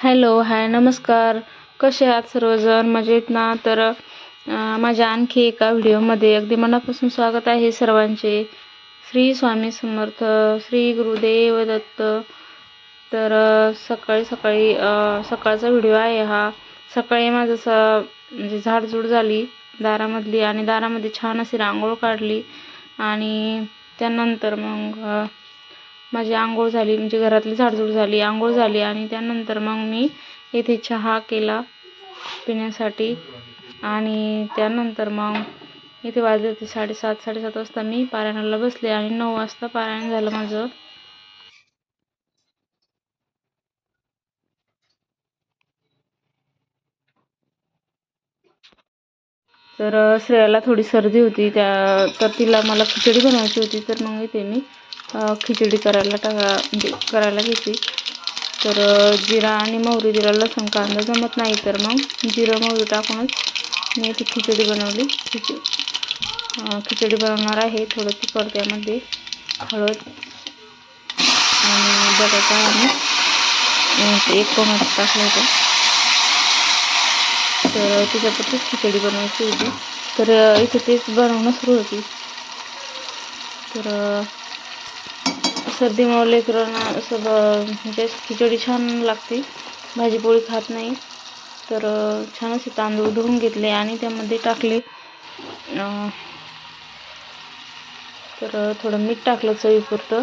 Hello, हाय, नमस्कार. कसे आहात सर्वजण? मजेत ना? तर माझ्या आणखी एका व्हिडिओमध्ये अगदी मनापासून स्वागत आहे सर्वांचे. श्री स्वामी समर्थ, श्री गुरुदेव दत्त. तर सकाळी सकाळी सकाळचा व्हिडिओ आहे हा. सकाळी माझं म्हणजे झाडझूड झाली दारामधली, आणि दारामध्ये छान अशी रांगोळ काढली, आणि त्यानंतर मग माझी आंघोळ झाली, म्हणजे घरातली झाडझूड झाली, आंघोळ झाली, आणि त्यानंतर मग मी इथे चहा केला पिण्यासाठी. आणि त्यानंतर मग इथे वाजले होते 7:30 वाजता मी पारायणाला बसले, आणि 9 वाजता पारायण झालं माझं. तर श्रेयाला थोडी सर्दी होती, तर तिला मला खिचडी बनवायची होती. तर मग इथे मी खिचडी करायला घेतली. तर जिरा आणि मोहरी दिला, लसूण कांदा जमत नाही, तर मग जिरं मोहरी टाकूनच मी इथे खिचडी बनवली. खिचडी बनवणार आहे. थोडं तिखट, त्यामध्ये हळद आणि बटाटा आणि एक टोमॅटो टाकलं होतं. तर त्याच्यापुरतीच खिचडी बनवायची होती. तर इथे तेच बनवणं सुरू होती. तर सर्दीमुळे लेकरांना असं म्हणजे खिचडी छान लागते, भाजीपोळी खात नाही. तर छान असे तांदूळ धुवून घेतले आणि त्यामध्ये टाकले. तर थोडं मीठ टाकलं चवीपुरतं.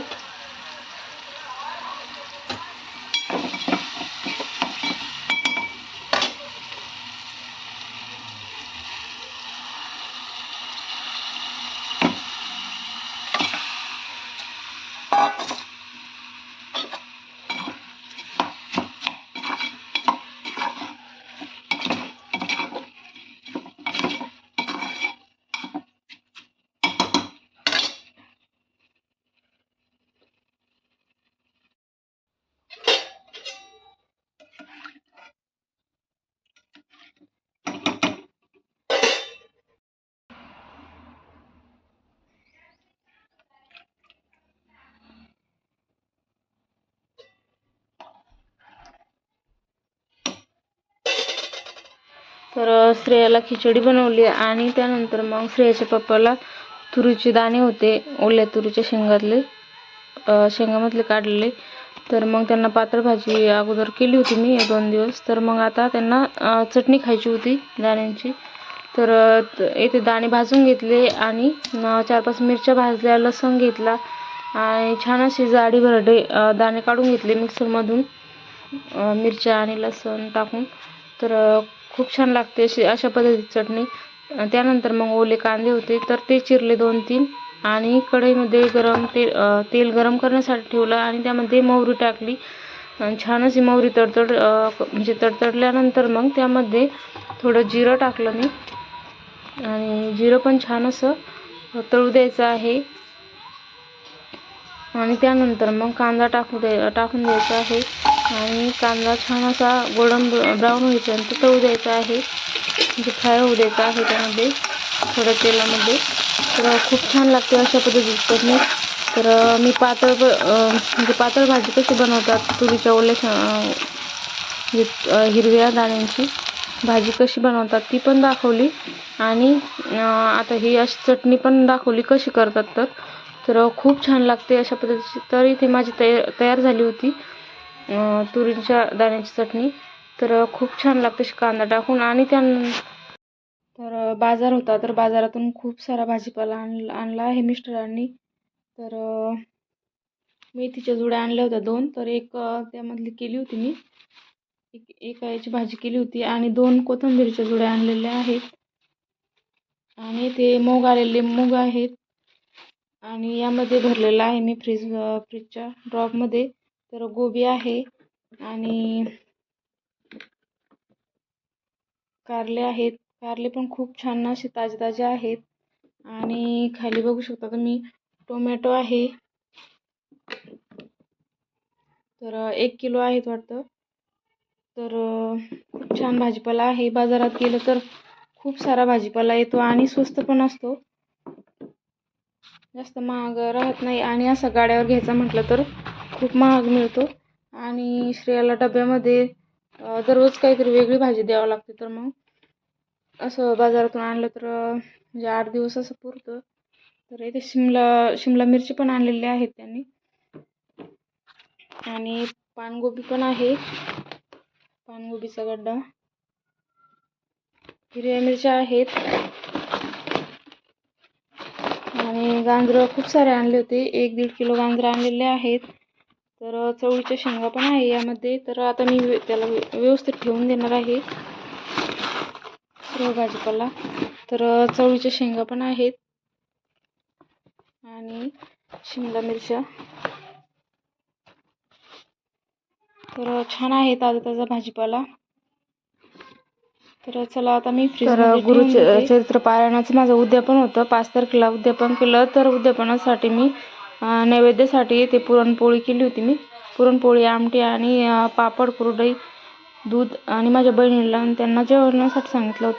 तर श्रेयाला खिचडी बनवली, आणि त्यानंतर मग श्रेयाच्या पप्पाला तुरीचे दाणे होते, ओल्या तुरीच्या शेंगामधले काढलेले. तर मग त्यांना पातळ भाजी अगोदर केली होती मी 2 दिवस. तर मग आता त्यांना चटणी खायची होती दाण्यांची. तर इथे दाणे भाजून घेतले, आणि 4-5 मिरच्या भाजल्या, लसूण घेतला, आणि छान अशी जाडी भरडे दाणे काढून घेतले मिक्सरमधून, मिरच्या आणि लसूण टाकून. तर खूप छान लागते अशा पद्धतीची चटणी. त्यानंतर मग ओले कांदे होते, तर ते चिरले 2-3, आणि कढईमध्ये तेल गरम करण्यासाठी ठेवलं, आणि त्यामध्ये मोहरी टाकली. छान अशी मोहरी म्हणजे तडतडल्यानंतर मग त्यामध्ये थोडं जिरं टाकलं मी, आणि जिरं पण छान असं तळू द्यायचं आहे. आणि त्यानंतर मग कांदा टाकून द्यायचा आहे, आणि कांदा छान असा गोल्डन ब्राऊन होईपर्यंत तळू द्यायचा आहे, म्हणजे फ्राय होऊ द्यायचा आहे त्यामध्ये थोड्या तेलामध्ये. तर खूप छान लागते अशा पद्धतीची चटणी. तर मी म्हणजे पातळ भाजी कशी बनवतात तुरीच्या ओल्या हिरव्या दाण्यांची भाजी कशी बनवतात ती पण दाखवली, आणि आता ही अशी चटणी पण दाखवली कशी करतात. तर खूप छान लागते अशा पद्धतीची. तर इथे माझी तयार झाली होती तुरीच्या दाण्याची चटणी. तर खूप छान लागते कांदा टाकून. आणि तर बाजार होता, तर बाजारातून खूप सारा भाजीपाला आणला आहे मिस्टरांनी. तर मेथीच्या जुड्या आणल्या होत्या 2, तर एक त्यामधली केली होती मी, एक याची भाजी केली होती, आणि 2 कोथिंबीरच्या जुड्या आणलेल्या आहेत, आणि ते आलेले मूग आहेत, आणि यामध्ये भरलेलं आहे मी फ्रीजच्या ड्रॉपमध्ये. तर गोबी आहे, आणि कारले आहेत. कारले पण खूप छान असे ताजे आहेत. आणि खाली बघू शकता तुम्ही टोमॅटो आहे. तर 1 किलो आहेत वाटतं. तर खूप छान भाजीपाला आहे. बाजारात गेलं तर खूप सारा भाजीपाला येतो, आणि स्वस्त पण असतो, जास्त महाग राहत नाही. आणि असं गाड्यावर घ्यायचा म्हटलं तर खूप महाग मिळतो. आणि श्रेयाला डब्यामध्ये दररोज काहीतरी वेगळी भाजी द्यावं लागते, तर मग असं बाजारातून आणलं तर म्हणजे 8 दिवस असं पुरतं. तर इथे शिमला मिरची पण आणलेली आहेत त्यांनी, आणि पानगोबी पण आहे, पानगोबीचा गड्डा, हिरव्या मिरच्या आहेत, आणि गाजरं खूप सारे आणले होते. 1-1.5 किलो गाजरं आणलेले आहेत. तर चवळीच्या शेंगा पण आहे यामध्ये. तर आता मी त्याला व्यवस्थित ठेवून देणार आहे सर्व भाजीपाला. तर चवळीच्या शेंगा पण आहेत आणि शिमला मिरच्या. तर छान आहे ताजा भाजीपाला. तर चला आता मी फ्रीजमध्ये गुरुचे चरित्र पारायणाचं माझं उद्यापन होतं, 5 तारखेला उद्यापन केलं. तर उद्यापनासाठी मी नैवेद्यासाठी ते पुरणपोळी केली होती. मी पुरणपोळी, आमटी आणि पापड, कुरडई, दूध आणि माझ्या बहिणीला आणि त्यांना जेवणासाठी सांगितलं होतं.